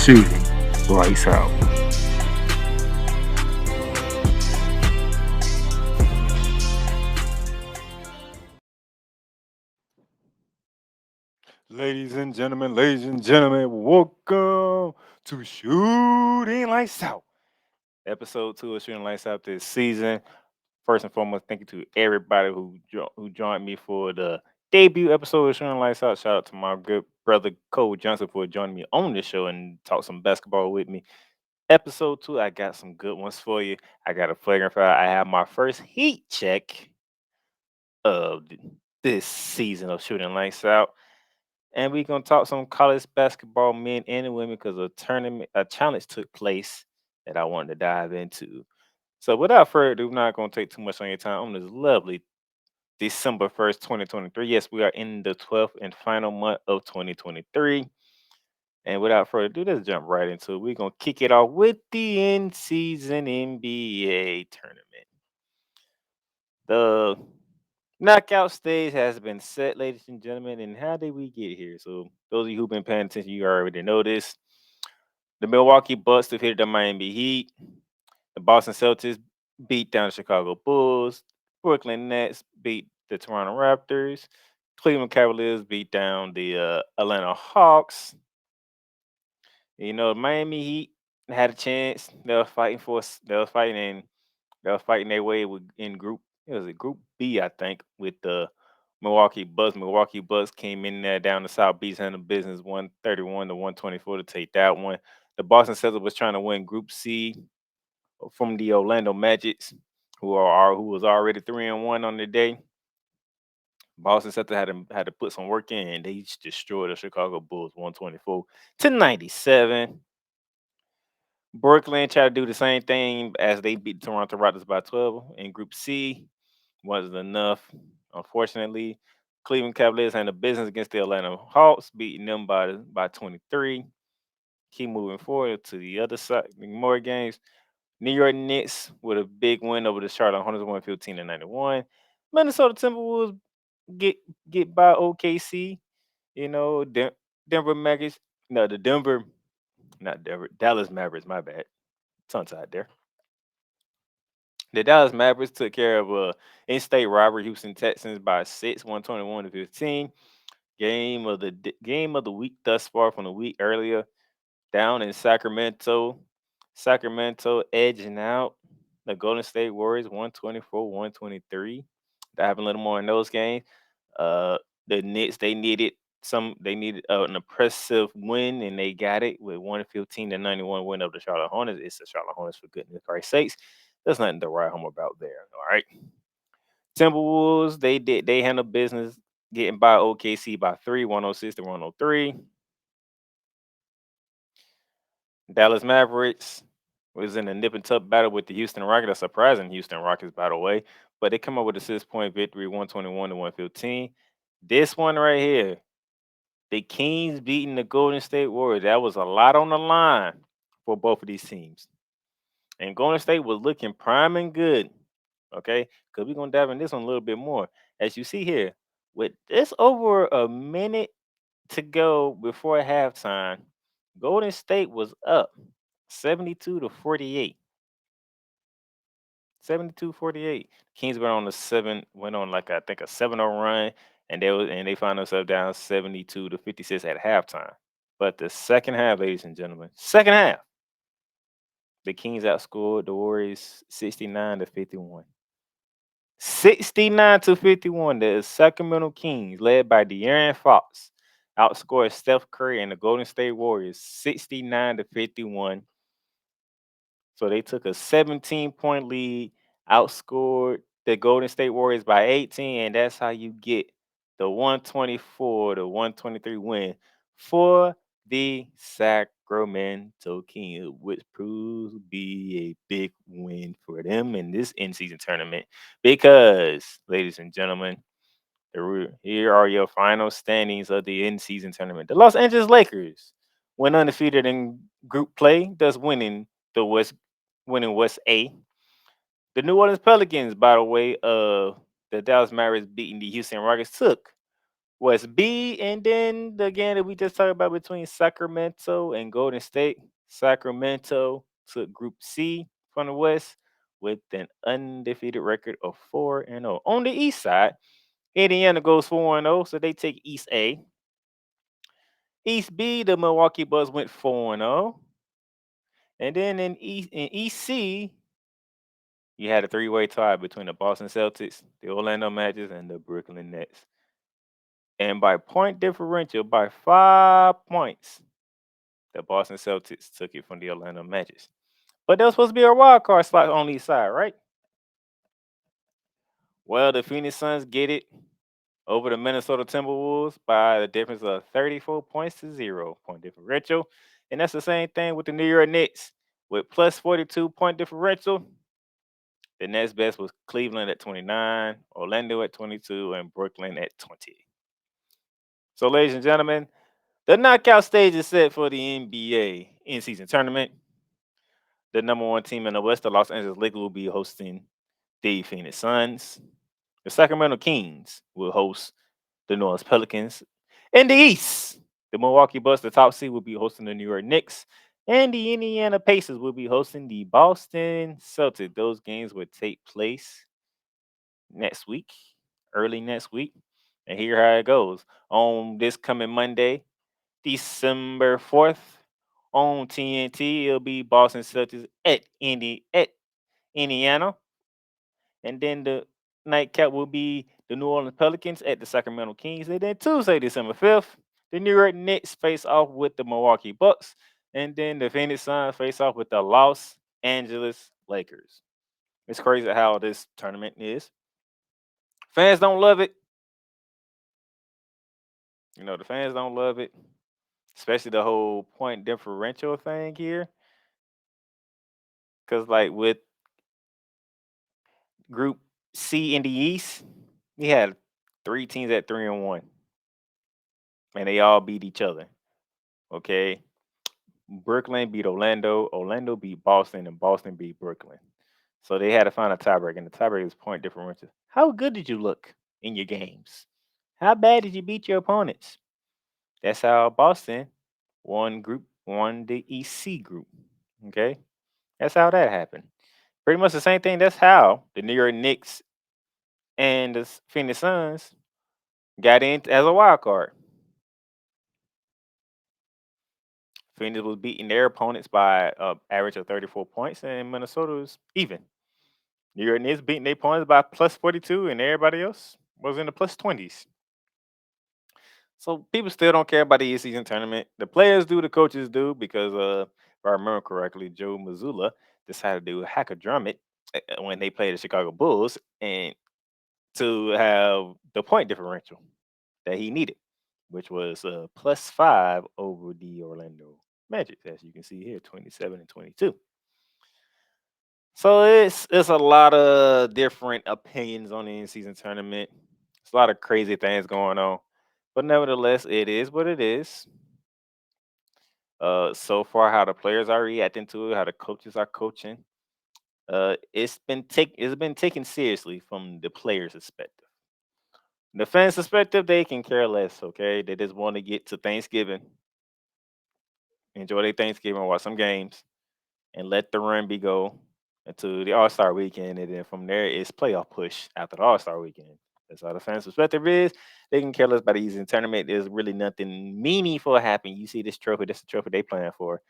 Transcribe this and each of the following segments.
Shooting Lights Out. Ladies and gentlemen, welcome to Shooting Lights Out. Episode 2 of Shooting Lights Out this season. First and foremost, thank you to everybody who joined me for the debut episode of Shooting Lights Out. Shout out to my good brother Cole Johnson for joining me on the show and talk some basketball with me. Episode 2, I got some good ones for you. I got a flagrant foul. I have my first heat check of this season of Shooting Lights Out. And we're gonna talk some college basketball men and women because a challenge took place that I wanted to dive into. So without further ado, I'm not gonna take too much on your time on this lovely December 1st, 2023. Yes, we are in the 12th and final month of 2023. And without further ado, let's jump right into it. We're gonna kick it off with the in-season NBA tournament. The knockout stage has been set, ladies and gentlemen. And how did we get here? So, those of you who've been paying attention, you already know this. The Milwaukee Bucks defeated the Miami Heat. The Boston Celtics beat down the Chicago Bulls. Brooklyn Nets beat the Toronto Raptors. Cleveland Cavaliers beat down the Atlanta Hawks. You know, Miami Heat had a chance. They were fighting They were fighting their way in group. It was a group B, I think, with the Milwaukee Bucks. Milwaukee Bucks came in there down the South Beach, handled business 131 to 124 to take that one. The Boston Celtics was trying to win Group C from the Orlando Magics, who was already 3-1 on the day. Boston Celtics had to put some work in, and they just destroyed the Chicago Bulls 124 to 97. Brooklyn tried to do the same thing as they beat the Toronto Raptors by 12 in Group C. Wasn't enough, unfortunately. Cleveland Cavaliers had a business against the Atlanta Hawks, beating them by 23. Keep moving forward to the other side, more games. New York Knicks with a big win over the Charlotte Hornets, 115 to 91. Minnesota Timberwolves get get by OKC. You know, Denver Mavericks. No, the Denver, not Denver, Dallas Mavericks. My bad, tongue tied there. The Dallas Mavericks took care of a in-state rivalry, Houston Texans by 6, 121 to 15. Game of the week thus far from the week earlier down in Sacramento. Sacramento edging out the Golden State Warriors 124, 123. Dive a little more in those games. Uh, the Knicks they needed an impressive win and they got it with 115 to 91 win of the Charlotte Hornets. It's the Charlotte Hornets for goodness Christ's sakes. There's nothing to write home about there. All right. Timberwolves, they handled business getting by OKC by 3, 106 to 103. Dallas Mavericks was in a nip and tuck battle with the Houston Rockets, a surprising Houston Rockets, by the way. But they come up with a 6-point victory, 121 to 115. This one right here, the Kings beating the Golden State Warriors. That was a lot on the line for both of these teams. And Golden State was looking prime and good. Okay. Because we're going to dive in this one a little bit more. As you see here, with this over a minute to go before halftime, Golden State was up 72 to 48. 72-48. Kings went on like I think a 7-0 run, and they found themselves down 72 to 56 at halftime. But the second half, ladies and gentlemen, second half, the Kings outscored the Warriors 69 to 51. 69 to 51. The Sacramento Kings, led by De'Aaron Fox, outscored Steph Curry and the Golden State Warriors 69 to 51. So they took a 17-point lead, outscored the Golden State Warriors by 18, and that's how you get the 124 to 123 win for the Sacramento Kings, which proves to be a big win for them in this in-season tournament. Because, ladies and gentlemen, here are your final standings of the in-season tournament. The Los Angeles Lakers went undefeated in group play, thus winning West A. The New Orleans Pelicans, by the way, the Dallas Mavericks beating the Houston Rockets took West B, and then the game that we just talked about between Sacramento and Golden State. Sacramento took Group C from the West with an undefeated record of 4-0. On the East side, Indiana goes 4-0, so they take East A. East B, the Milwaukee Bucks went 4-0. And then in East C, you had a three-way tie between the Boston Celtics, the Orlando Magic, and the Brooklyn Nets. And by point differential, by 5 points, the Boston Celtics took it from the Orlando Magic. But there was supposed to be a wild card slot on each side, right? Well, the Phoenix Suns get it over the Minnesota Timberwolves by the difference of 34 points to 0 point differential. And that's the same thing with the New York Knicks. With plus 42 point differential, the next best was Cleveland at 29, Orlando at 22, and Brooklyn at 20. So, ladies and gentlemen, the knockout stage is set for the NBA in-season tournament. The number one team in the West, the Los Angeles Lakers, will be hosting the Phoenix Suns. The Sacramento Kings will host the New Orleans Pelicans. In the East, the Milwaukee Bucks, the top seed, will be hosting the New York Knicks. And the Indiana Pacers will be hosting the Boston Celtics. Those games will take place next week, early next week. And here how it goes. On this coming Monday, December 4th, on TNT, it'll be Boston Celtics at Indiana. And then the nightcap will be the New Orleans Pelicans at the Sacramento Kings. And then Tuesday, December 5th, the New York Knicks face off with the Milwaukee Bucks. And then the Phoenix Suns face off with the Los Angeles Lakers. It's crazy how this tournament is. Fans don't love it. You know, the fans don't love it, especially the whole point differential thing here. Because, like, with Group C in the East, we had 3 teams at 3-1, and they all beat each other. Okay, Brooklyn beat Orlando, Orlando beat Boston, and Boston beat Brooklyn. So they had to find a tiebreaker, and the tiebreaker is point differential. How good did you look in your games? How bad did you beat your opponents? That's how Boston won the EC group. Okay, that's how that happened. Pretty much the same thing. That's how the New York Knicks and the Phoenix Suns got in as a wild card. Phoenix was beating their opponents by an average of 34 points, and Minnesota was even. New York Knicks beating their opponents by plus 42, and everybody else was in the plus 20s. So people still don't care about the in-season tournament. The players do, the coaches do, because if I remember correctly, Joe Mazzulla decided to hack a drum it when they played the Chicago Bulls and to have the point differential that he needed, which was plus 5 over the Orlando Magic, as you can see here, 27 and 22. So it's a lot of different opinions on the in-season tournament. It's a lot of crazy things going on, but nevertheless, it is what it is. So far, how the players are reacting to it, how the coaches are coaching, it's been taken seriously from the players' perspective. The fans' perspective, they can care less. Okay, they just want to get to Thanksgiving, enjoy their Thanksgiving, watch some games, and let the run be go into the All Star weekend, and then from there it's playoff push after the All Star weekend. That's how the fans' perspective is. They can care less about the season tournament. There's really nothing meaningful happening. You see this trophy, that's the trophy they playing for,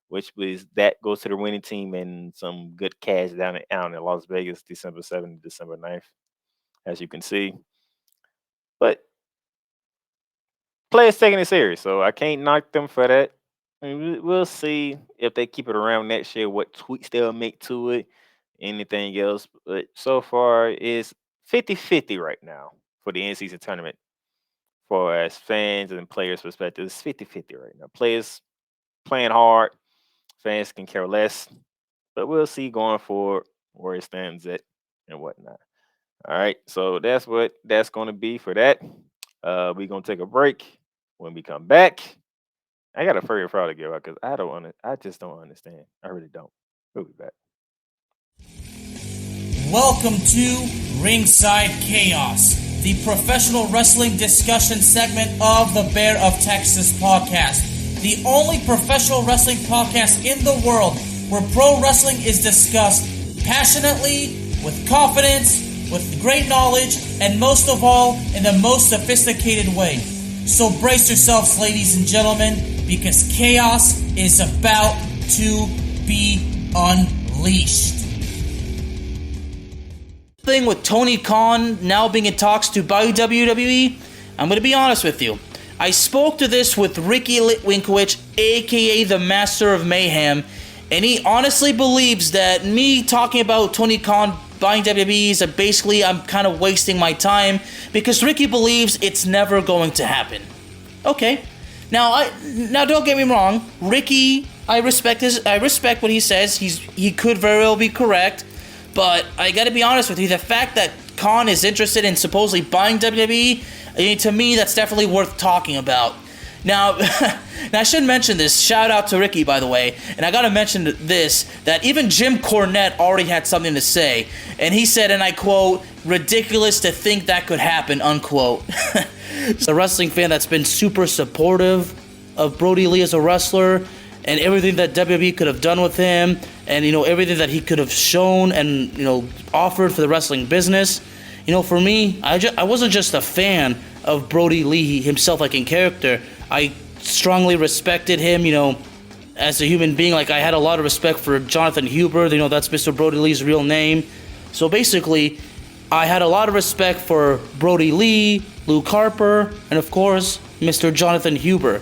which was that goes to the winning team and some good cash down in Las Vegas, December 7th to December 9th, as you can see. But players taking it serious, so I can't knock them for that. I mean, we'll see if they keep it around next year, what tweaks they'll make to it, anything else. But so far, it's 50-50 right now for the end season tournament. For as fans and players' perspective, it's 50-50 right now. Players playing hard, fans can care less. But we'll see going forward where it stands at and whatnot. All right, so that's what that's going to be for that. We're gonna take a break. When we come back, I got a furry fraud to give out because I just don't understand. I really don't. We'll be back. Welcome to Ringside Chaos, the professional wrestling discussion segment of the Bear of Texas podcast. The only professional wrestling podcast in the world where pro wrestling is discussed passionately, with confidence, with great knowledge, and most of all, in the most sophisticated way. So brace yourselves, ladies and gentlemen, because chaos is about to be unleashed. Thing with Tony Khan now being in talks to buy WWE, I'm going to be honest with you. I spoke to this with Ricky Litwinkowicz, aka the Master of Mayhem, and he honestly believes that me talking about Tony Khan buying WWE is basically I'm kind of wasting my time because Ricky believes it's never going to happen. Okay, now don't get me wrong, Ricky, I respect what he says. He could very well be correct. But I gotta be honest with you, the fact that Khan is interested in supposedly buying WWE, to me, that's definitely worth talking about. Now, I should mention this. Shout out to Ricky, by the way. And I gotta mention this, that even Jim Cornette already had something to say. And he said, and I quote, "Ridiculous to think that could happen," unquote. A wrestling fan that's been super supportive of Brody Lee as a wrestler, and everything that WWE could have done with him, and, everything that he could have shown and, offered for the wrestling business. For me, I wasn't just a fan of Brody Lee himself, like in character. I strongly respected him, as a human being. Like, I had a lot of respect for Jonathan Huber, that's Mr. Brody Lee's real name. So basically, I had a lot of respect for Brody Lee, Luke Harper, and of course, Mr. Jonathan Huber.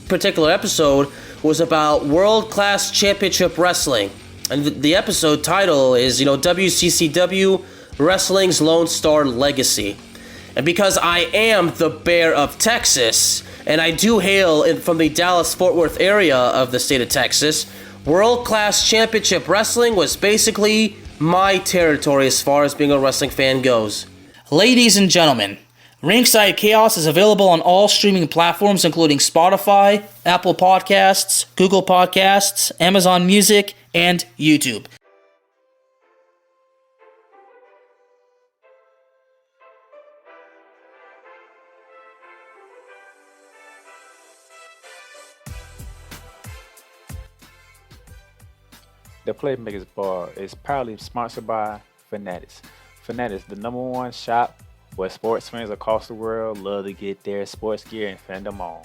Particular episode was about World Class Championship Wrestling. And the episode title is, WCCW Wrestling's Lone Star Legacy. And because I am the Bear of Texas, and I do hail from the Dallas-Fort Worth area of the state of Texas, World Class Championship Wrestling was basically my territory as far as being a wrestling fan goes. Ladies and gentlemen, Ringside Chaos is available on all streaming platforms, including Spotify, Apple Podcasts, Google Podcasts, Amazon Music, and YouTube. The Playmakers Bar is proudly sponsored by Fanatics. Fanatics, the #1 shop where sports fans across the world love to get their sports gear and fandom on.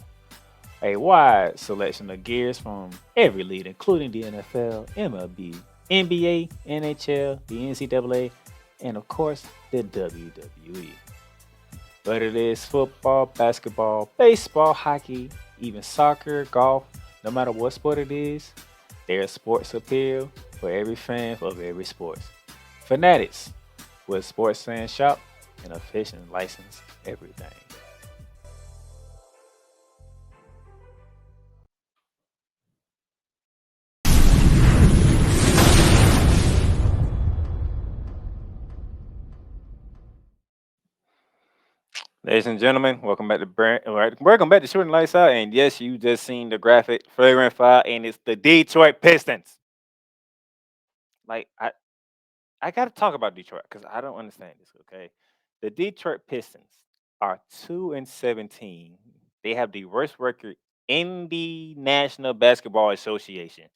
A wide selection of gears from every league, including the NFL, MLB, NBA, NHL, the NCAA, and of course, the WWE. Whether it is football, basketball, baseball, hockey, even soccer, golf, no matter what sport it is, there's sports appeal for every fan of every sport. Fanatics, where sports fans shop and official license everything. Ladies and gentlemen, welcome back to welcome back to Shooting Lights Out. And yes, you just seen the graphic Flagrant Foul, and it's the Detroit Pistons. Like I got to talk about Detroit because I don't understand this. Okay, the Detroit Pistons are 2-17. They have the worst record in the National Basketball Association.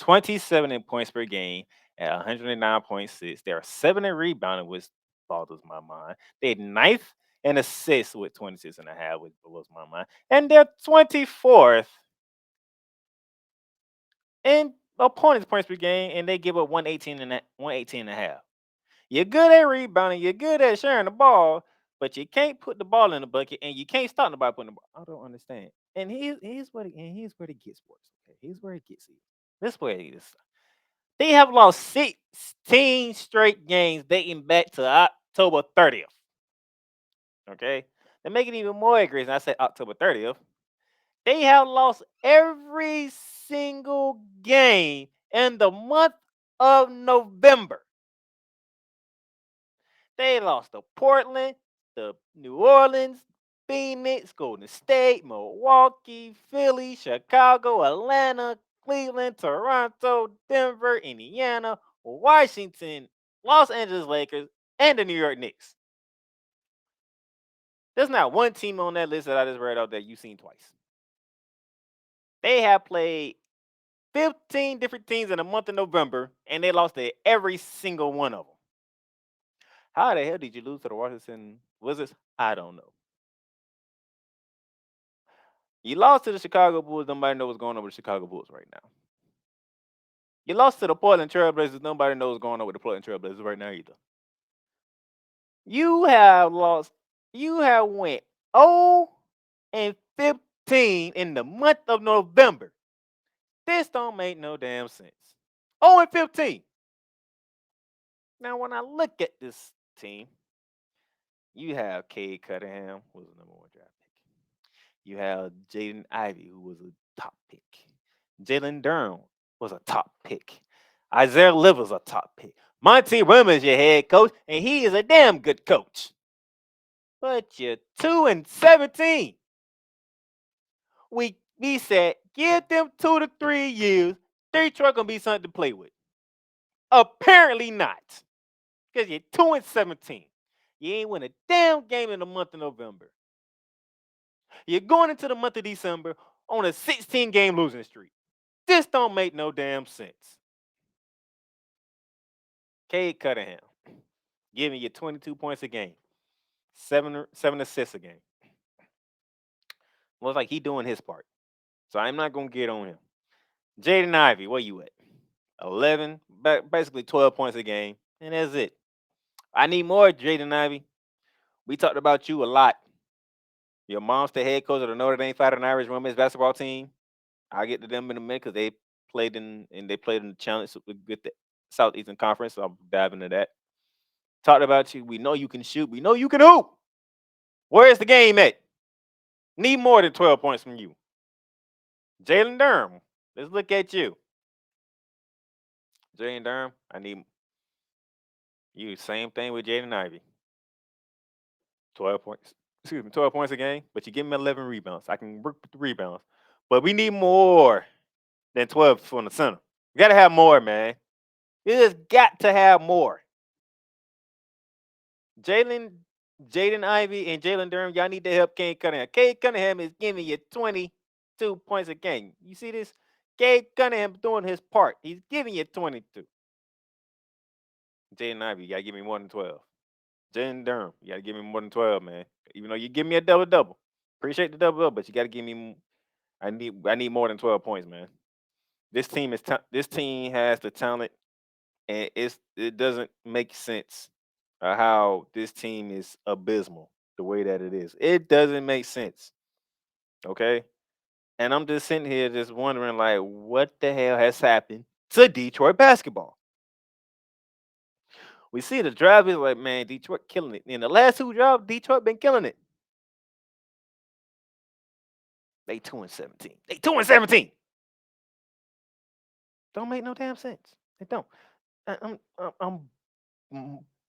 27 in points per game at 109.6. They are 7 in rebounding, which boggles my mind. They're ninth in assists with 26 and a half, which blows my mind. And they're 24th in opponents' points per game, and they give up 118 and a half. You're good at rebounding, you're good at sharing the ball, but you can't put the ball in the bucket, and you can't stop nobody putting the ball. I don't understand. And here's what it gets worse. Okay, here's where it gets you. This way it is. They have lost 16 straight games dating back to October 30th. Okay? To make it even more egregious, I said October 30th. They have lost every single game in the month of November. They lost to Portland, to New Orleans, Phoenix, Golden State, Milwaukee, Philly, Chicago, Atlanta, Cleveland, Toronto, Denver, Indiana, Washington, Los Angeles Lakers, and the New York Knicks. There's not one team on that list that I just read out that you've seen twice. They have played 15 different teams in the month of November, and they lost to every single one of them. How the hell did you lose to the Washington Wizards? I don't know. You lost to the Chicago Bulls. Nobody knows what's going on with the Chicago Bulls right now. You lost to the Portland Trailblazers. Nobody knows what's going on with the Portland Trailblazers right now either. You have lost. You have went 0 and 15 in the month of November. This don't make no damn sense. 0 and 15. Now, when I look at this team, you have Cade Cunningham, who was the number 1 draft pick. You have Jaden Ivey, who was a top pick. Jalen Durham was a top pick. Isaiah Livers a top pick. Monty Williams is your head coach, and he is a damn good coach. But you're 2 and 17. We said give them 2 to 3 years. Detroit gonna be something to play with. Apparently not, because you're 2 and 17. You ain't win a damn game in the month of November. You're going into the month of December on a 16-game losing streak. This don't make no damn sense. Cade Cunningham giving you 22 points a game, 7 assists a game. Looks like he doing his part, so I'm not gonna get on him. Jaden Ivey, where you at? 11, basically 12 points a game, and that's it. I need more, Jaden Ivey. We talked about you a lot. Your mom's the head coach of the Notre Dame Fighting Irish women's basketball team. I'll get to them in a minute because they played in the challenge with the Southeastern Conference. So I'll dive into that. Talked about you. We know you can shoot. We know you can hoop. Where's the game at? Need more than 12 points from you. Jalen Durham. Let's look at you. Jalen Durham, I need you. Same thing with Jaden Ivey. 12 points. 12 points a game, but you give me 11 rebounds. I can work with the rebounds. But we need more than 12 from the center. We got to have more, man. You just got to have more. Jaden Ivey and Jalen Durham, y'all need to help Cade Cunningham. Cade Cunningham is giving you 22 points a game. You see this? Cade Cunningham doing his part. He's giving you 22. Jaden Ivey, you got to give me more than 12. Jalen Durham, you got to give me more than 12, man. Even though you give me a double-double. Appreciate the double-double, but you got to give me I need more than 12 points, man. This team has the talent, and it doesn't make sense how this team is abysmal the way that it is. It doesn't make sense. Okay? And I'm just sitting here just wondering, like, what the hell has happened to Detroit basketball? We see the drive is like, man, Detroit killing it. In the last 2 drives, Detroit been killing it. They 2 and 17. They 2 and 17. Don't make no damn sense. They don't. I'm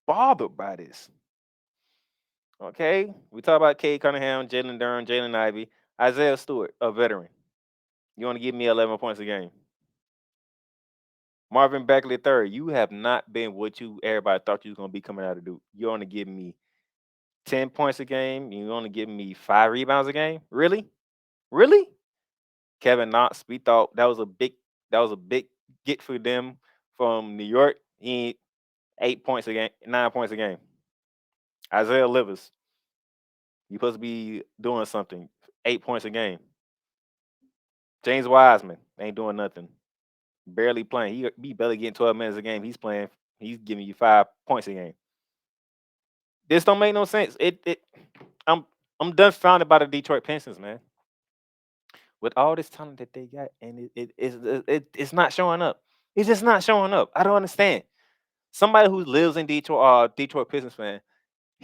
bothered by this. Okay, we talk about Cade Cunningham, Jalen Durham, Jalen Ivey, Isaiah Stewart, a veteran. You want to give me 11 points a game? Marvin Bagley III, you have not been what everybody thought you was gonna be coming out of Duke. You only give me 10 points a game. You only give me 5 rebounds a game. Really? Kevin Knox, we thought that was a big get for them from New York. He 8 points a game, 9 points a game. Isaiah Livers, you supposed to be doing something. 8 points a game. James Wiseman ain't doing nothing. Barely playing. He barely getting 12 minutes a game. He's playing. He's giving you 5 points a game. This don't make no sense. I'm dumbfounded by the Detroit Pistons, man. With all this talent that they got, and it's not showing up. It's just not showing up. I don't understand. Somebody who lives in Detroit, Detroit Pistons fan,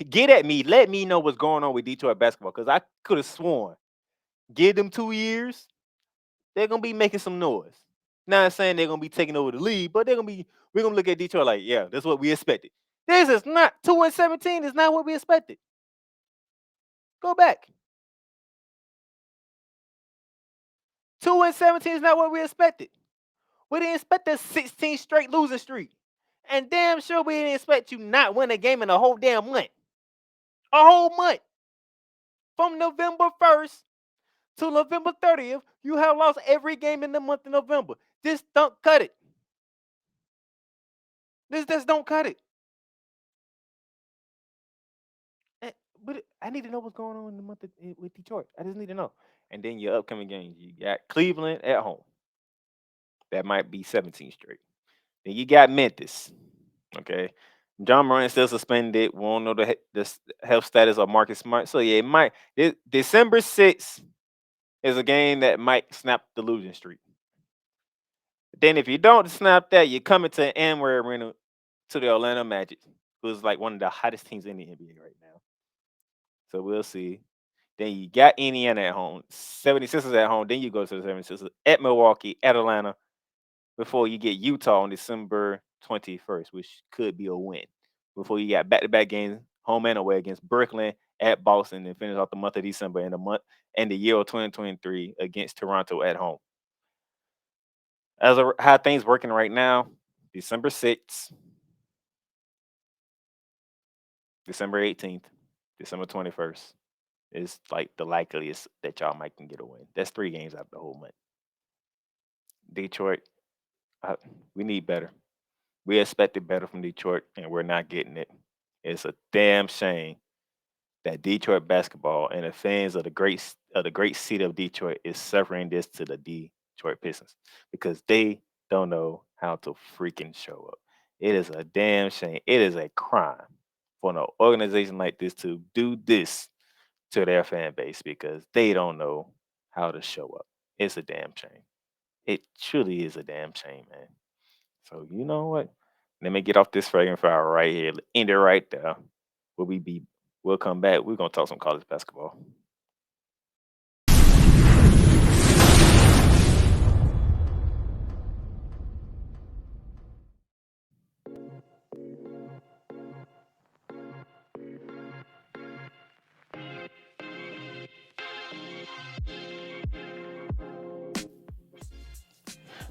get at me. Let me know what's going on with Detroit basketball, because I could have sworn, give them 2 years, they're gonna be making some noise. Not saying they're gonna be taking over the league, but we're gonna look at Detroit like, yeah, that's what we expected. This is not 2 and 17. Is not what we expected. Go back. 2 and 17 is not what we expected. We didn't expect a 16 straight losing streak. And damn sure we didn't expect you not win a game in a whole damn month. A whole month. From November 1st to November 30th, you have lost every game in the month of November. This don't cut it. This just don't cut it. But I need to know what's going on in the month with Detroit. I just need to know. And then your upcoming games, you got Cleveland at home. That might be 17 straight. Then you got Memphis. Okay. John Moran still suspended. We won't know the health status of Marcus Smart. So yeah, it might. December 6th is a game that might snap the losing streak. Then if you don't snap that, you're coming to Amway Arena to the Orlando Magic, who's like one of the hottest teams in the NBA right now. So we'll see. Then you got Indiana at home, 76ers at home. Then you go to the 76ers at Milwaukee, at Atlanta, before you get Utah on December 21st, which could be a win. Before you got back-to-back games, home and away against Brooklyn, at Boston, and finish off the month of December and the year of 2023 against Toronto at home. How things working right now, December 6th, December 18th, December 21st is like the likeliest that y'all might can get a win. That's 3 games out of the whole month. Detroit, we need better. We expected better from Detroit, and we're not getting it. It's a damn shame that Detroit basketball and the fans of the great city of Detroit is suffering this to the Detroit Pistons because they don't know how to freaking show up. It is a damn shame. It is a crime for an organization like this to do this to their fan base because they don't know how to show up. It's a damn shame. It truly is a damn shame, man. So you know what? Let me get off this Flagrant Foul right here. End it right there. We'll come back. We're gonna talk some college basketball.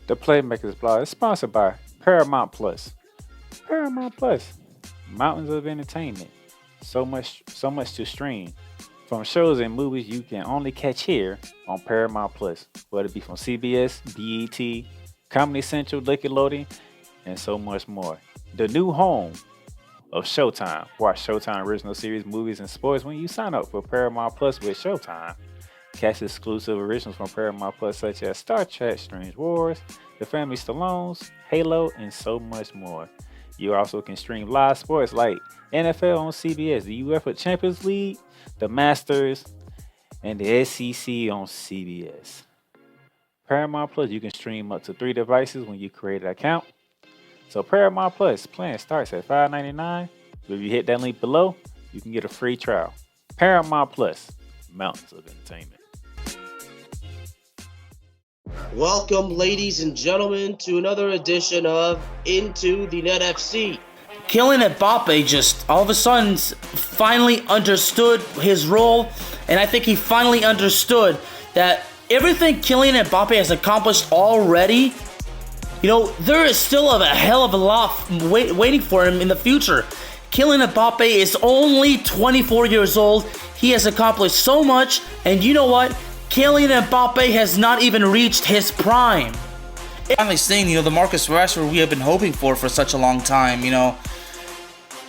The Playmakers blog is sponsored by Paramount Plus. Paramount Plus, mountains of entertainment. So much to stream. From shows and movies you can only catch here on Paramount Plus, whether it be from CBS, BET, Comedy Central, Nickelodeon, and so much more. The new home of Showtime. Watch Showtime original series, movies, and sports when you sign up for Paramount Plus with Showtime. Catch exclusive originals from Paramount Plus such as Star Trek, Strange Wars, The Family Stallones, Halo, and so much more. You also can stream live sports like NFL on CBS, the UEFA Champions League, the Masters, and the SEC on CBS. Paramount Plus, you can stream up to 3 devices when you create an account. So Paramount Plus plan starts at $5.99. If you hit that link below, you can get a free trial. Paramount Plus, mountains of entertainment. Welcome, ladies and gentlemen, to another edition of Into the Net FC. Kylian Mbappe just all of a sudden finally understood his role, and I think he finally understood that everything Kylian Mbappe has accomplished already, there is still a hell of a lot waiting for him in the future. Kylian Mbappe is only 24 years old. He has accomplished so much, and you know what? Kylian Mbappe has not even reached his prime. Finally seeing, the Marcus Rashford we have been hoping for such a long time,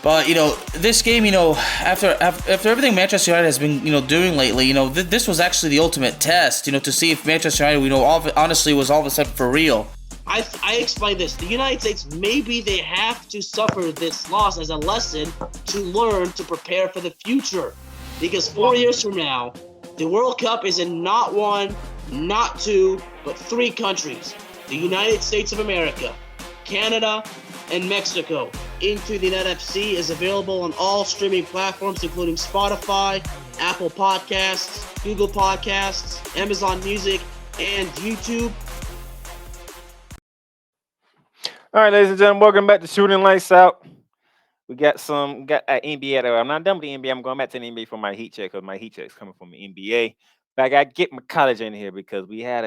But, this game, after everything Manchester United has been, doing lately, this was actually the ultimate test, to see if Manchester United, honestly was all of a sudden for real. I explained this. The United States, maybe they have to suffer this loss as a lesson to learn to prepare for the future. Because 4 years from now, the World Cup is in not 1, not 2, but 3 countries. The United States of America, Canada, and Mexico. Into the Net FC is available on all streaming platforms, including Spotify, Apple Podcasts, Google Podcasts, Amazon Music, and YouTube. All right, ladies and gentlemen, welcome back to Shooting Lights Out. We got NBA. I'm not done with the NBA. I'm going back to the NBA for my heat check because my heat check's coming from the NBA. But I got to get my college in here because we had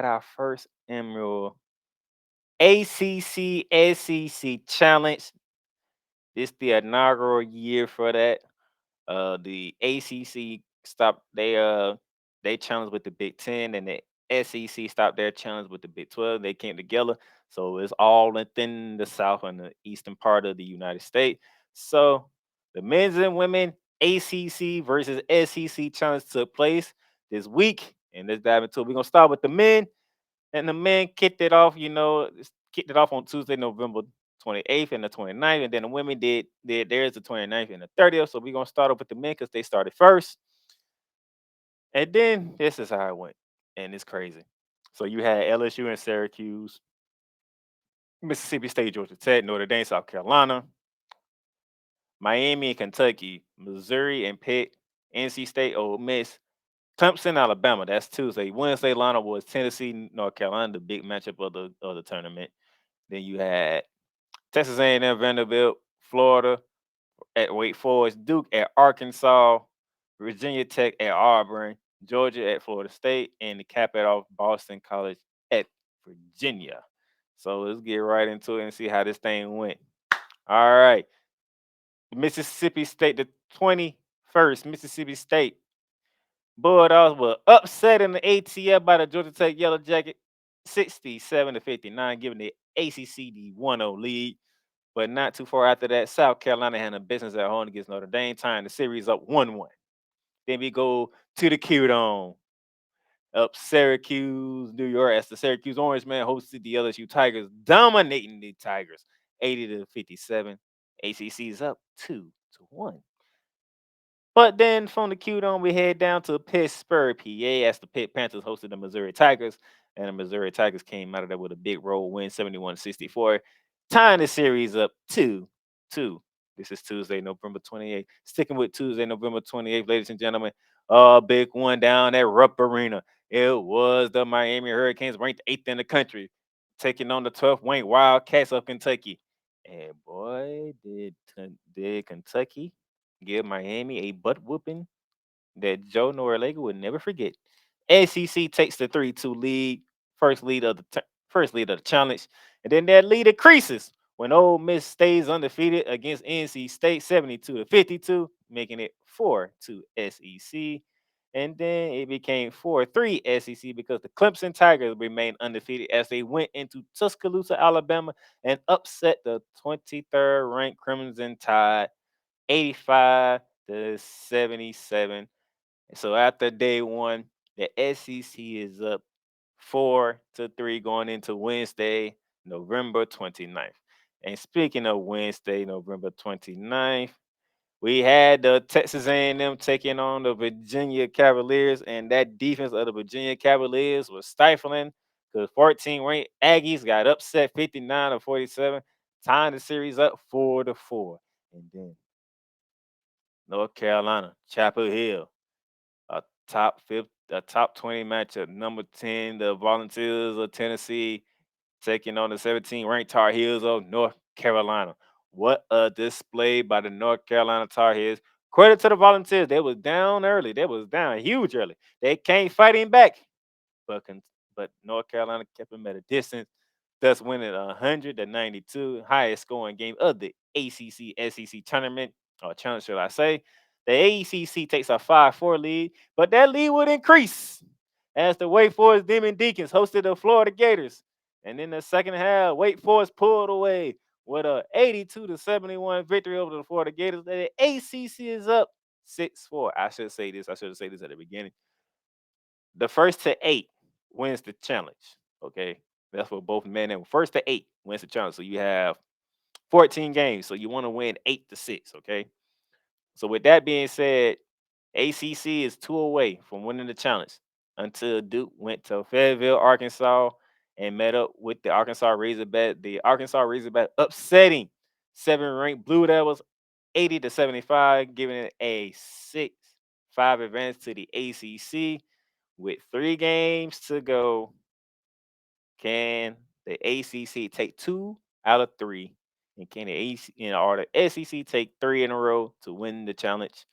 our first annual ACC SEC challenge. This the inaugural year for that. The ACC stopped they challenged with the Big Ten, and the SEC stopped their challenge with the Big 12. They came together, so it's all within the South and the eastern part of the United States. So the men's and women ACC versus SEC challenge took place this week, and let's dive into it. We're gonna start with the men, and the men kicked it off. Kicked it off on Tuesday, November 28th and the 29th, and then the women did theirs the 29th and the 30th. So we're gonna start off with the men because they started first, and then this is how it went, and it's crazy. So you had LSU and Syracuse, Mississippi State, Georgia Tech, Notre Dame, South Carolina, Miami and Kentucky, Missouri and Pitt, NC State, Ole Miss, Clemson, Alabama. That's Tuesday. Wednesday lineup was Tennessee, North Carolina, the big matchup of the tournament. Then you had Texas A&M, Vanderbilt, Florida at Wake Forest, Duke at Arkansas, Virginia Tech at Auburn, Georgia at Florida State, and the cap it off Boston College at Virginia. So let's get right into it and see how this thing went. All right. Mississippi State, the 21st, Mississippi State Bulldogs were upset in the ATL by the Georgia Tech Yellow Jacket 67-59, giving the ACC the 1-0 lead. But not too far after that, South Carolina had a business at home against Notre Dame, tying the series up 1-1. Then we go to the Q-Dome, up Syracuse, New York, as the Syracuse Orange Man hosted the LSU Tigers, dominating the Tigers 80-57. ACC is up 2-1. But then from the Q-Dome, we head down to Pittsburgh, PA, as the Pitt Panthers hosted the Missouri Tigers. And the Missouri Tigers came out of there with a big roll win, 71-64, tying the series up 2-2. This is Tuesday, November 28th. Sticking with Tuesday, November 28th, ladies and gentlemen. Big one down at Rupp Arena. It was the Miami Hurricanes, ranked 8th in the country, taking on the 12th ranked Wildcats of Kentucky. And boy, did Kentucky give Miami a butt whooping that Joe Noriega would never forget. SEC takes the 3-2 lead, first lead of the challenge, and then that lead increases when Ole Miss stays undefeated against NC State 72-52, making it 4-2 SEC. And then it became 4-3 SEC because the Clemson Tigers remained undefeated as they went into Tuscaloosa, Alabama, and upset the 23rd ranked Crimson Tide 85-77. So after day one, the SEC is up 4-3 going into Wednesday, November 29th. And speaking of Wednesday, November 29th, we had the Texas A&M taking on the Virginia Cavaliers, and that defense of the Virginia Cavaliers was stifling because 14 ranked Aggies got upset 59-47, tying the series up 4-4. And then North Carolina, Chapel Hill, a top 20 matchup. Number 10, the Volunteers of Tennessee taking on the 17 ranked Tar Heels of North Carolina. What a display by the North Carolina Tar Heels. Credit to the Volunteers. They was down early. They was down huge early. They came fighting back. But North Carolina kept them at a distance, thus winning 100-92, highest scoring game of the ACC SEC tournament, or challenge, should I say. The ACC takes a 5-4 lead, but that lead would increase as the Wake Forest Demon Deacons hosted the Florida Gators. And in the second half, Wake Forest pulled away with a 82-71 victory over the Florida Gators. The ACC is up 6-4. I should say this. I should have said this at the beginning. The first to 8 wins the challenge. Okay, that's for both men and first to 8 wins the challenge. So you have 14 games. So you want to win 8-6. Okay. So with that being said, ACC is 2 away from winning the challenge until Duke went to Fayetteville, Arkansas, and met up with the Arkansas Razorback. The Arkansas Razorback upsetting 7-ranked Blue Devils 80-75, giving it a 6-5 advance to the ACC. With 3 games to go, can the ACC take 2 out of 3? And can the SEC take 3 in a row to win the challenge?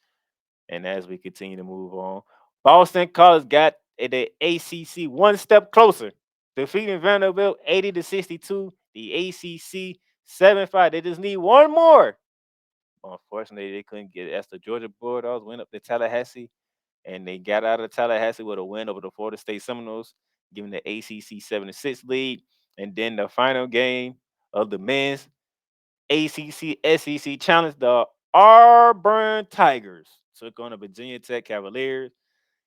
And as we continue to move on, Boston College got the ACC one step closer, defeating Vanderbilt 80-62. The ACC 7-5. They just need one more Unfortunately, they couldn't get it. As the Georgia Bulldogs went up to Tallahassee, and they got out of Tallahassee with a win over the Florida State Seminoles, giving the ACC 7-6 lead. And then the final game of the men's ACC SEC Challenge, the Auburn Tigers took on the Virginia Tech Cavaliers,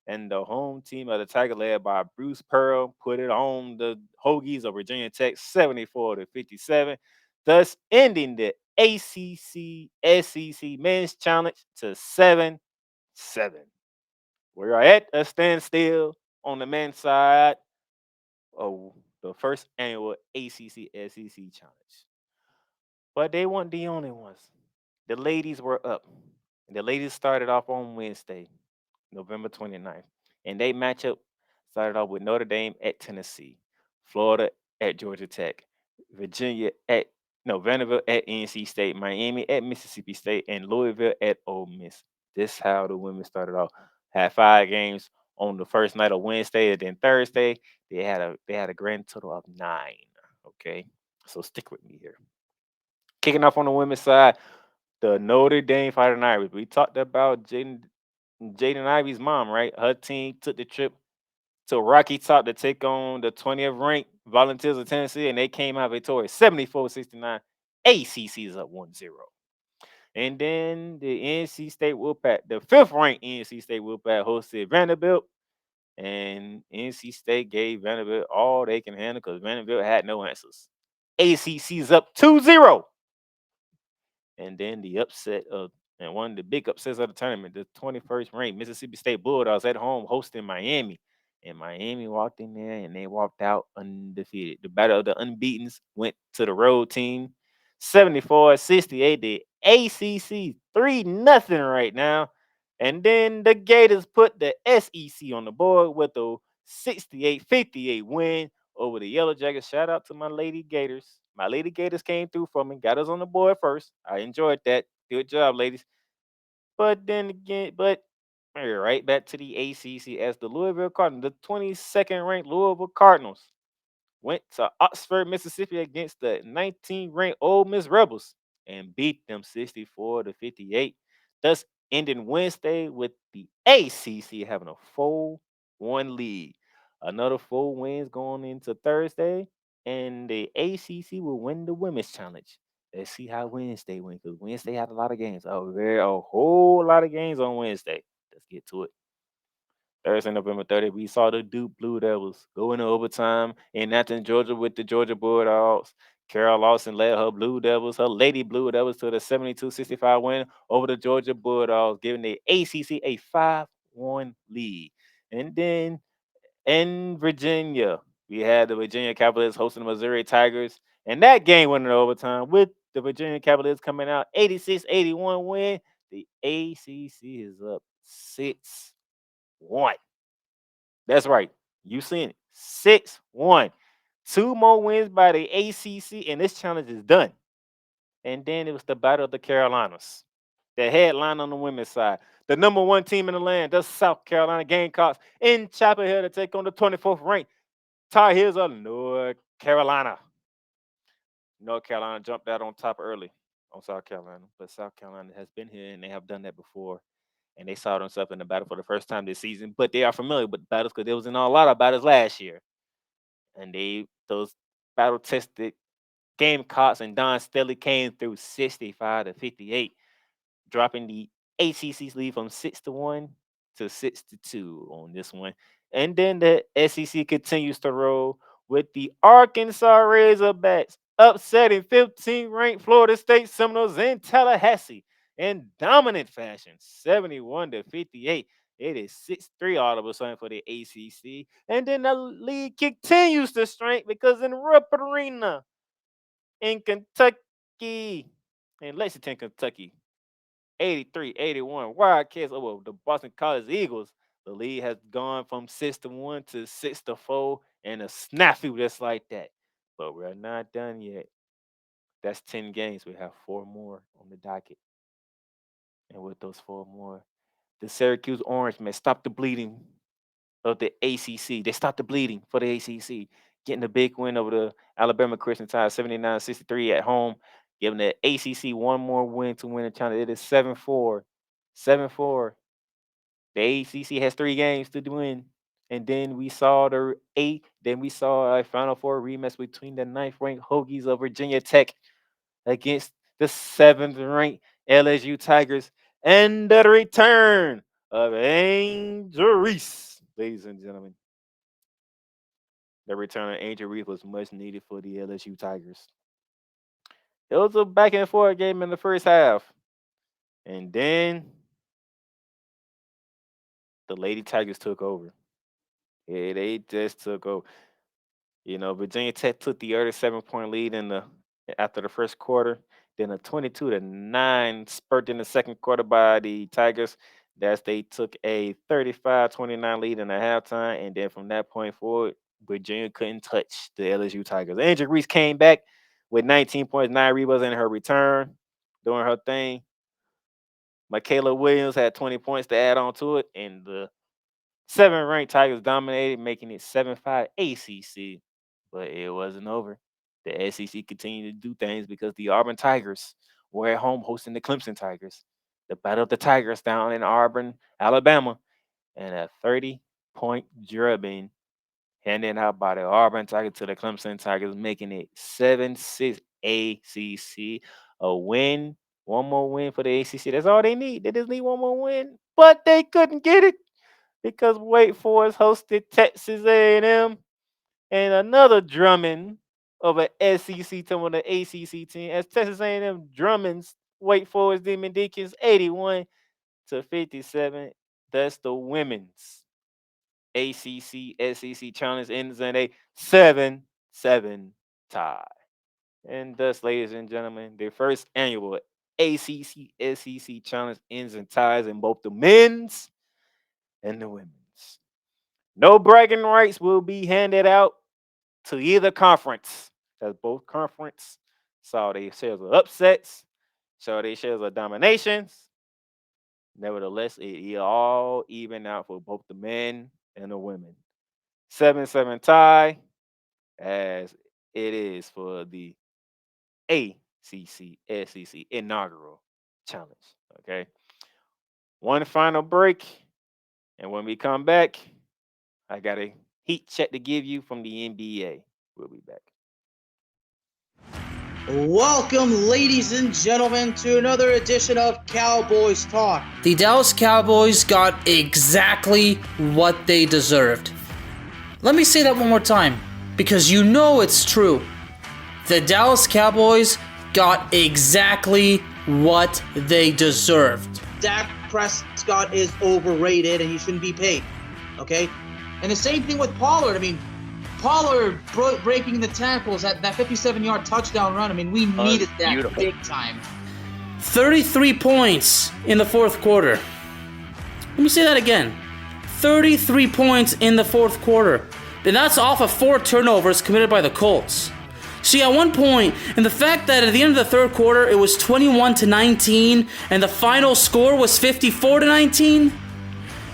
and the home team of the Tiger, led by Bruce Pearl, put it on the Hokies of Virginia Tech 74-57, thus ending the ACC SEC Men's Challenge to 7-7. We are at a standstill on the men's side of the first annual ACC SEC Challenge. But they weren't the only ones. The ladies were up. And the ladies started off on Wednesday, November 29th. And they matchup started off with Notre Dame at Tennessee, Florida at Georgia Tech, Virginia at Vanderbilt at NC State, Miami at Mississippi State, and Louisville at Ole Miss. This how the women started off. Had 5 games on the first night of Wednesday, and then Thursday they had a grand total of 9. Okay, so stick with me here. Kicking off on the women's side, the Notre Dame Fighting Irish. We talked about Jaden Ivey's mom, right? Her team took the trip to Rocky Top to take on the 20th ranked Volunteers of Tennessee, and they came out victorious 74-69. ACC is up 1-0. And then the NC State Wolfpack, the 5th ranked NC State Wolfpack, hosted Vanderbilt, and NC State gave Vanderbilt all they can handle because Vanderbilt had no answers. ACC is up 2-0. And then the upset of, and one of the big upsets of the tournament, the 21st ranked Mississippi State Bulldogs at home hosting Miami. And Miami walked in there and they walked out undefeated. The battle of the unbeatens went to the road team 74-68. The ACC 3-0 right now. And then the Gators put the SEC on the board with a 68-58 win over the Yellow Jackets. Shout out to my Lady Gators. My Lady Gators came through for me, got us on the board first. I enjoyed that. Good job, ladies. But then again, we're right back to the ACC as the Louisville Cardinals, the 22nd ranked Louisville Cardinals, went to Oxford, Mississippi against the 19th ranked Ole Miss Rebels and beat them 64-58. Thus ending Wednesday with the ACC having a 4-1 lead. Another 4 wins going into Thursday, and the ACC will win the women's challenge. Let's see how Wednesday went, because Wednesday had a lot of games. A whole lot of games on Wednesday. Let's get to it. Thursday, November 30th, we saw the Duke Blue Devils go into overtime in Athens, Georgia with the Georgia Bulldogs. Carol Lawson led her Blue Devils, her Lady Blue Devils, to the 72-65 win over the Georgia Bulldogs, giving the ACC a 5-1 lead. And then in Virginia, we had the Virginia Cavaliers hosting the Missouri Tigers, and that game went in overtime with the Virginia Cavaliers coming out 86-81 win. The ACC is up 6-1. That's right. You seen it. 6-1. 2 more wins by the ACC, and this challenge is done. And then it was the Battle of the Carolinas. The headline on the women's side. The number 1 team in the land, the South Carolina Gamecocks, in Chapel Hill to take on the 24th ranked Tar Heels of North Carolina. North Carolina jumped out on top early on South Carolina, but South Carolina has been here and they have done that before. And they saw themselves in the battle for the first time this season, but they are familiar with battles because they was in a lot of battles last year. And those battle tested Gamecocks and Don Staley came through 65-58, dropping the ACC's lead from 6-1 to 6-2 on this one. And then the SEC continues to roll with the Arkansas Razorbacks upsetting 15th ranked Florida State Seminoles in Tallahassee in dominant fashion, 71-58. It is 6-3 all of a sudden for the ACC. And then the league continues to strength because in Rupp Arena in Kentucky, in Lexington, Kentucky, 83-81 Wildcats over the Boston College Eagles. The lead has gone from 6-1 to 6-4 and a snafu just like that. But we're not done yet. That's 10 games. We have 4 more on the docket. And with those 4 more, the Syracuse Orange men stop the bleeding of the ACC. They stopped the bleeding for the ACC, getting a big win over the Alabama Crimson Tide, 79-63 at home. giving the ACC one more win to win the challenge. It is 7-4. 7-4. The ACC has 3 games to win. And then we saw a Final Four rematch between the 9th-ranked Hokies of Virginia Tech against the 7th-ranked LSU Tigers, and the return of Angel Reese, ladies and gentlemen. The return of Angel Reese was much needed for the LSU Tigers. It was a back and forth game in the first half, and then the Lady Tigers took over. Yeah, they just took over. Virginia Tech took the early 7-point lead after the first quarter. Then a 22-9 spurt in the second quarter by the Tigers. They took a 35-29 lead in the halftime. And then from that point forward, Virginia couldn't touch the LSU Tigers. Angel Reese came back with 19 points, 9 rebounds in her return, doing her thing. Michaela Williams had 20 points to add on to it. And the 7th-ranked Tigers dominated, making it 7-5 ACC. But it wasn't over. The SEC continued to do things because the Auburn Tigers were at home hosting the Clemson Tigers. The Battle of the Tigers down in Auburn, Alabama, and a 30-point drubbing handed out by the Auburn Tigers to the Clemson Tigers, making it 7-6 ACC. A win, one more win for the ACC. That's all they need. They just need one more win, but they couldn't get it because Wake Forest hosted Texas A&M. And another drumming of an SEC team on the ACC team as Texas A&M Drummond's Wake Forest Demon Deacons 81-57. That's the women's ACC SEC challenge ends in a 7-7 tie. And thus, ladies and gentlemen, the first annual ACC SEC challenge ends in ties in both the men's and the women's. No bragging rights will be handed out to either conference, as both conference saw their shares of upsets, saw their shares of dominations. Nevertheless, it all even out for both the men and the women. 7-7 tie, as it is for the ACC SEC inaugural challenge. Okay, one final break, and when we come back, I got a heat check to give you from the NBA. We'll be back. Welcome, ladies and gentlemen, to another edition of Cowboys Talk. The Dallas Cowboys got exactly what they deserved. Let me say that one more time, because you know it's true. The Dallas Cowboys got exactly what they deserved. Dak Prescott is overrated and he shouldn't be paid. Okay? And the same thing with Pollard. I mean, Pollard breaking the tackles at that 57-yard touchdown run. I mean, we needed that big time. 33 points in the fourth quarter. Let me say that again. 33 points in the fourth quarter. And that's off of 4 turnovers committed by the Colts. See, at one point, and the fact that at the end of the third quarter, it was 21-19, and the final score was 54-19.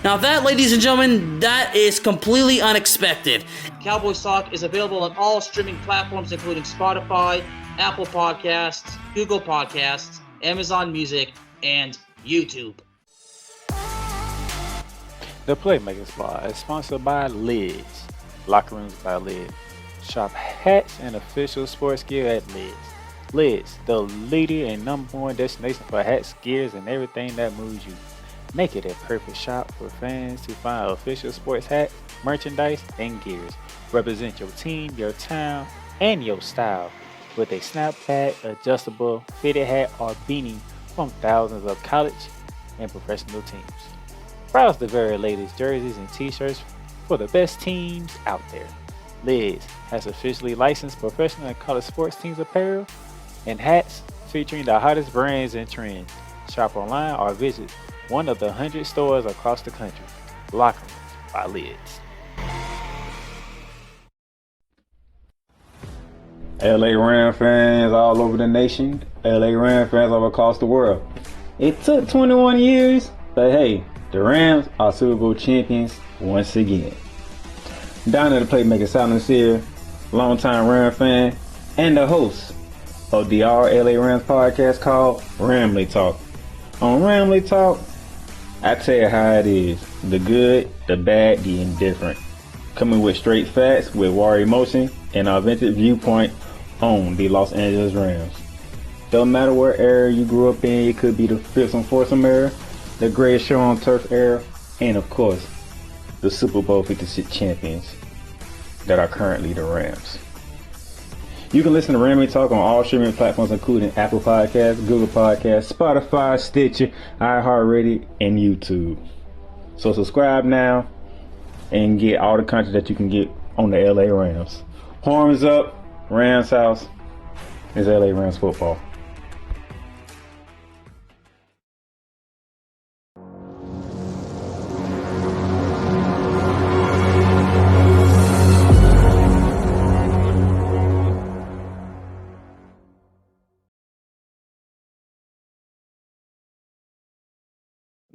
Now that, ladies and gentlemen, that is completely unexpected. Cowboys Talk is available on all streaming platforms, including Spotify, Apple Podcasts, Google Podcasts, Amazon Music, and YouTube. The Playmaker Spot is sponsored by Lids. Locker Rooms by Lids. Shop hats and official sports gear at Lids. Lids, the leader and #1 destination for hats, gears, and everything that moves you. Make it a perfect shop for fans to find official sports hats, merchandise, and gears. Represent your team, your town, and your style with a snapback, adjustable, fitted hat, or beanie from thousands of college and professional teams. Browse the very latest jerseys and t-shirts for the best teams out there. Lids has officially licensed professional and college sports teams apparel and hats featuring the hottest brands and trends. Shop online or visit one of the 100 stores across the country. Locker Rooms by Lids. LA Ram fans all over the nation, LA Ram fans all across the world. It took 21 years, but hey, the Rams are Super Bowl champions once again. Down at the Playmaker Silence here, longtime Ram fan, and the host of the All LA Rams podcast called Ramley Talk. On Ramley Talk, I tell you how it is. The good, the bad, the indifferent. Coming with straight facts with raw emotion and an authentic viewpoint on the Los Angeles Rams. Don't matter what era you grew up in, it could be the Fearsome Foursome era, the greatest show on turf era, and of course, the Super Bowl 56 champions that are currently the Rams. You can listen to Ramley Talk on all streaming platforms including Apple Podcasts, Google Podcasts, Spotify, Stitcher, iHeartRadio, and YouTube. So subscribe now and get all the content that you can get on the LA Rams. Horns up, Rams house. It's LA Rams football.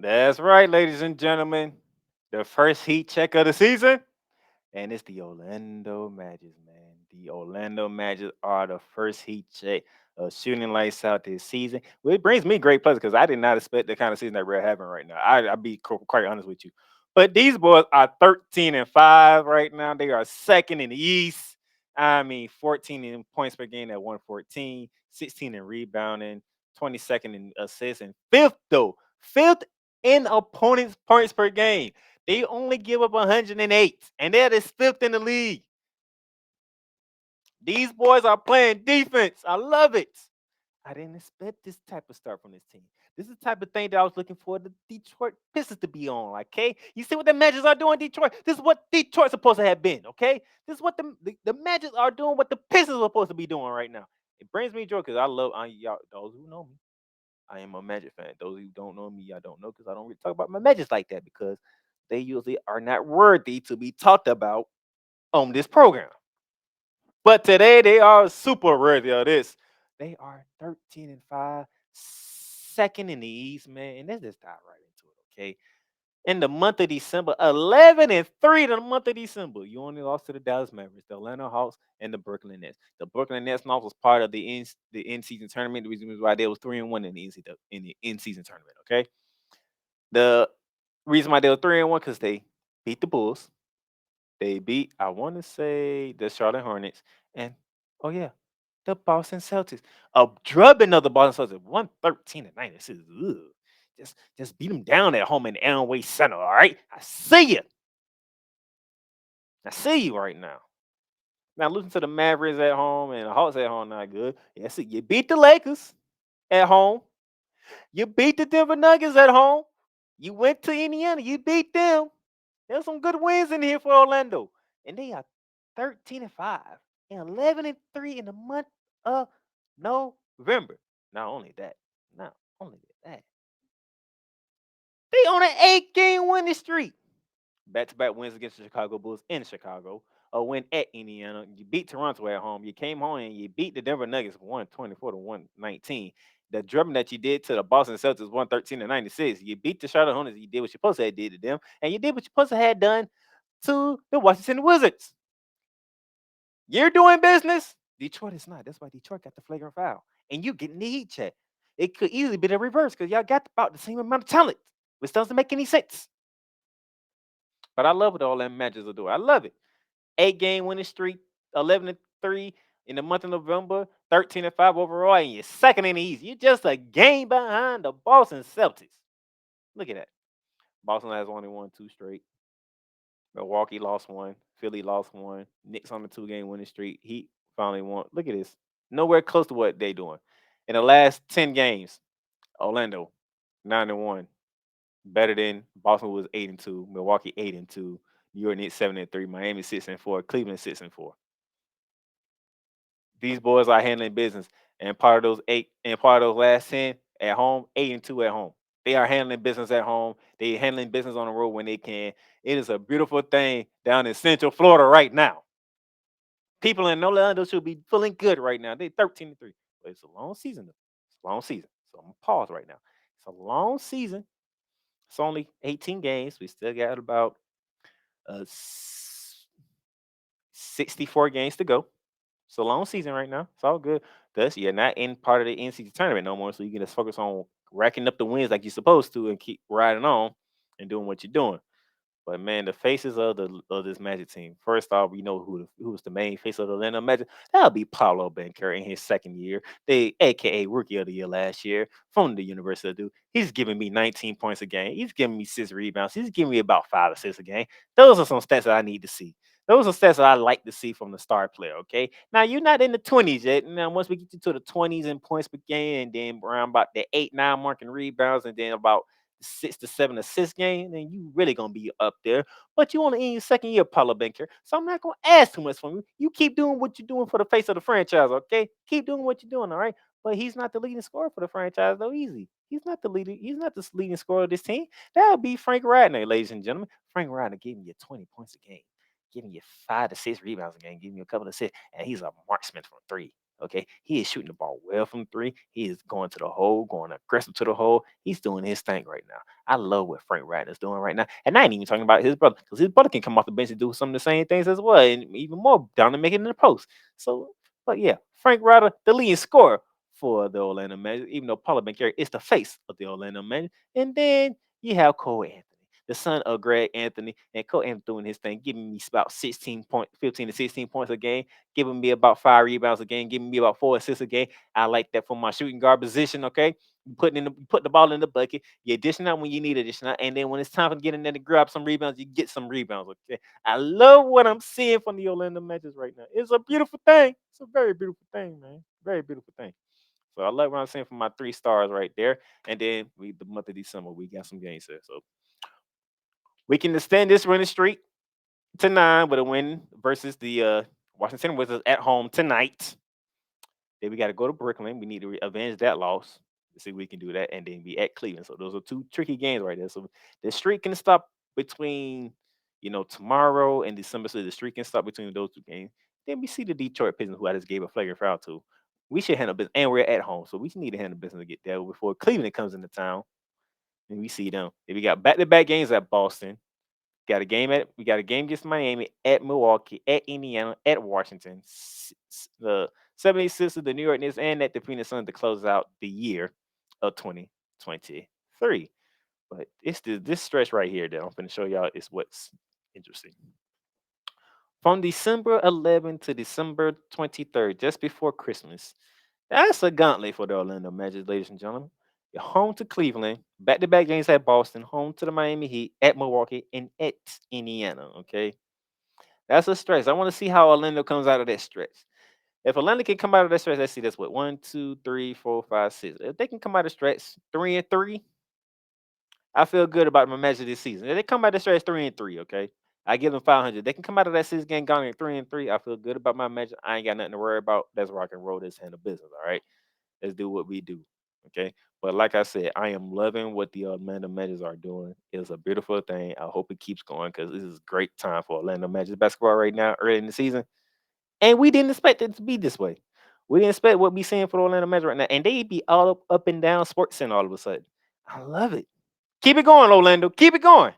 That's right, ladies and gentlemen. The first heat check of the season. And it's the Orlando Magic, man. The Orlando Magic are the first heat check of shooting lights out this season. Well, it brings me great pleasure because I did not expect the kind of season that we're having right now. I'll be quite honest with you. But these boys are 13-5 right now. They are second in the East. 14 in points per game at 114, 16 in rebounding, 22nd in assists, and fifth in opponents' points per game. They only give up 108, and that is fifth in the league. These boys are playing defense. I love it. I didn't expect this type of start from this team. This is the type of thing that I was looking for the Detroit Pistons to be on, okay? You see what the Magic are doing, Detroit? This is what Detroit's supposed to have been, okay? This is what the Magic are doing, what the Pistons are supposed to be doing right now. It brings me joy because I love y'all, those who know me. I am a Magic fan. Those who don't know me, I don't know because I don't really talk about my Magic like that because they usually are not worthy to be talked about on this program. But today they are super worthy of this. They are 13-5, second in the East, man. And let's just dive right into it, okay? In the month of December, 11-3 in the month of December. You only lost to the Dallas Mavericks, the Atlanta Hawks, and the Brooklyn Nets. The Brooklyn Nets was part of the in-season tournament. The reason why they was 3-1 in the in-season tournament, okay? The reason why they were 3-1 because they beat the Bulls. They beat, I want to say, the Charlotte Hornets, and oh yeah, the Boston Celtics. A drubbing of the Boston Celtics, 113-9. This is just beat them down at home in Amway Center. All right, I see you. I see you right now. Now listen to the Mavericks at home and the Hawks at home. Not good. Yes, you beat the Lakers at home. You beat the Denver Nuggets at home. You went to Indiana. You beat them. There's some good wins in here for Orlando. And they are 13-5 and 11-3 in the month of November. Not only that, they on an 8-game winning streak. Back-to-back wins against the Chicago Bulls in Chicago. A win at Indiana. You beat Toronto at home. You came home and you beat the Denver Nuggets 124-119. The drubbing that you did to the Boston Celtics 113-96. You beat the Charlotte Hornets. You did what you're supposed to have did to them. And you did what you're supposed to have done to the Washington Wizards. You're doing business. Detroit is not. That's why Detroit got the flagrant foul. And you getting the heat check. It could easily be the reverse because y'all got about the same amount of talent, which doesn't make any sense. But I love what all them matches are doing. I love it. 8-game winning streak, 11-3 in the month of November, 13-5 overall, and you're second in the East. You're just a game behind the Boston Celtics. Look at that. Boston has only won 2 straight. Milwaukee lost 1. Philly lost 1. Knicks on the 2-game winning streak. Heat finally won. Look at this. Nowhere close to what they're doing. In the last 10 games, Orlando 9-1. Better than Boston was 8-2. Milwaukee 8-2. New York Knicks 7-3. Miami 6-4. Cleveland 6-4. These boys are handling business. And part of those last 10 at home, 8-2 at home. They are handling business at home. They're handling business on the road when they can. It is a beautiful thing down in Central Florida right now. People in Orlando should be feeling good right now. They're 13-3. But it's a long season, though. It's a long season. So I'm going to pause right now. It's a long season. It's only 18 games. We still got about 64 games to go. It's a long season right now. It's all good. Thus, you're not in part of the NCAA tournament no more, so you can just focus on racking up the wins like you're supposed to and keep riding on and doing what you're doing. But man, the faces of this Magic team. First off, we know who's the main face of the Orlando Magic. That'll be Paolo Banchero in his second year, the AKA Rookie of the Year last year from the University of Duke. He's giving me 19 points a game. He's giving me 6 rebounds. He's giving me about 5 assists a game. Those are some stats that I need to see. Those are stats that I like to see from the star player. Okay, now you're not in the 20s yet. Now once we get you to the 20s in points per game, and then around about the 8-9 mark in rebounds, and then about 6 to 7 assists game, then you really gonna be up there. But you only in your second year, Paulo Banker. So I'm not gonna ask too much from you. You keep doing what you're doing for the face of the franchise, okay? Keep doing what you're doing, all right? But he's not the leading scorer for the franchise, though. Easy. He's not the leading scorer of this team. That would be Frank Radner, ladies and gentlemen. Frank Radner giving you 20 points a game, giving you 5 to 6 rebounds a game, giving you a couple of assists, and he's a marksman from 3. Okay, he is shooting the ball well from 3. He is going to the hole, going aggressive to the hole. He's doing his thing right now. I love what Frank Radner's doing right now. And I ain't even talking about his brother, because his brother can come off the bench and do some of the same things as well, and even more down to make it in the post. So, but yeah, Frank Radner, the leading scorer for the Orlando Magic, even though Paolo Banchero is the face of the Orlando Magic. And then you have Cole Anthony, the son of Greg Anthony, and Cole Anthony doing his thing, giving me about 15 to 16 points a game, giving me about 5 rebounds a game, giving me about 4 assists a game. I like that for my shooting guard position. Okay, put the ball in the bucket. You addition out when you need addition out, and then when it's time for getting there to grab some rebounds, you get some rebounds. Okay, I love what I'm seeing from the Orlando Magic right now. It's a beautiful thing. It's a very beautiful thing, man. Very beautiful thing. So I like what I'm seeing from my 3 stars right there. And then the month of December, we got some games there. So we can extend this winning streak to 9 with a win versus the Washington Wizards at home tonight. Then we got to go to Brooklyn. We need to avenge that loss. Let's see if we can do that. And then be at Cleveland. So those are 2 tricky games right there. So the streak can stop between, tomorrow and December. So the streak can stop between those 2 games. Then we see the Detroit Pistons, who I just gave a flagrant foul to. We should handle business. And we're at home. So we need to handle business to get there before Cleveland comes into town. And we see them. Then we got back-to-back games at Boston. We got a game against Miami, at Milwaukee, at Indiana, at Washington, the 76ers, the New York Knicks, and at the Phoenix Suns to close out the year of 2023. But it's this stretch right here that I'm going to show y'all is what's interesting. From December 11th to December 23rd, just before Christmas, that's a gauntlet for the Orlando Magic, ladies and gentlemen. You're home to Cleveland, back-to-back games at Boston, home to the Miami Heat, at Milwaukee, and at Indiana, okay? That's a stretch. I want to see how Orlando comes out of that stretch. If Orlando can come out of that stretch, let's see, that's what, 1, 2, 3, 4, 5, 6. If they can come out of the stretch 3-3, I feel good about my Magic this season. If they come out of the stretch 3-3, okay? I give them 500. They can come out of that 6-game gauntlet 3-3. I feel good about my Magic. I ain't got nothing to worry about. Let's rock and roll. Let's handle business, all right? Let's do what we do, okay? But like I said, I am loving what the Orlando Magic are doing. It's a beautiful thing. I hope it keeps going because this is a great time for Orlando Magic basketball right now, early in the season. And we didn't expect it to be this way. We didn't expect what we're seeing for the Orlando Magic right now. And they be all up and down Sports Center all of a sudden. I love it. Keep it going, Orlando. Keep it going.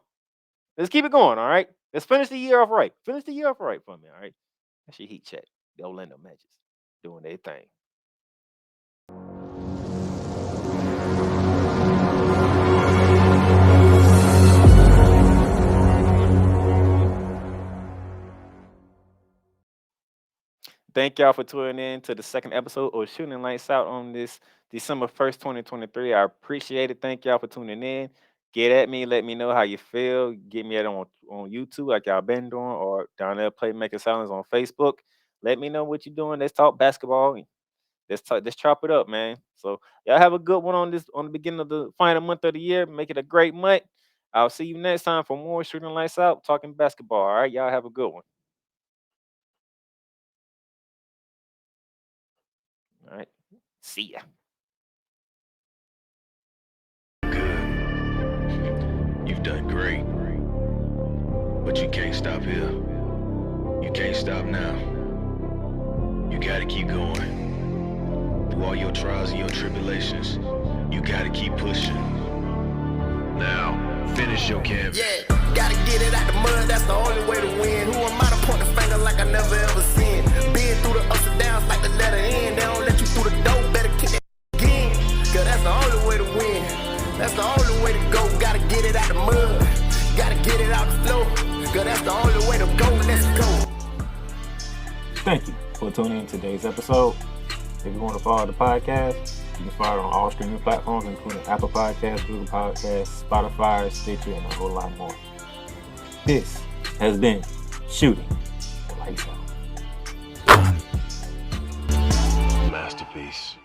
Let's keep it going, all right? Let's finish the year off right. Finish the year off right for me, all right? That's your heat check. The Orlando Magic doing their thing. Thank y'all for tuning in to the second episode of Shooting Lights Out on this December 1st, 2023. I appreciate it. Thank y'all for tuning in. Get at me. Let me know how you feel. Get me on YouTube like y'all been doing, or down there Playmaker Silence on Facebook. Let me know what you're doing. Let's talk basketball. Let's chop it up, man. So y'all have a good one on the beginning of the final month of the year. Make it a great month. I'll see you next time for more Shooting Lights Out, talking basketball. All right, y'all have a good one. All right. See ya. Good. You've done great. But you can't stop here. You can't stop now. You gotta keep going. Through all your trials and your tribulations, you gotta keep pushing. Now, finish your canvas. Yeah, gotta get it out the mud, that's the only way to win. Who am I to point the finger like I never ever seen? Been through the ups and downs like the letter N. They don't let you through the Thank you for tuning in to today's episode. If you want to follow the podcast, you can follow it on all streaming platforms, including Apple Podcasts, Google Podcasts, Spotify, Stitcher, and a whole lot more. This has been Shooting the Lights Out. Masterpiece.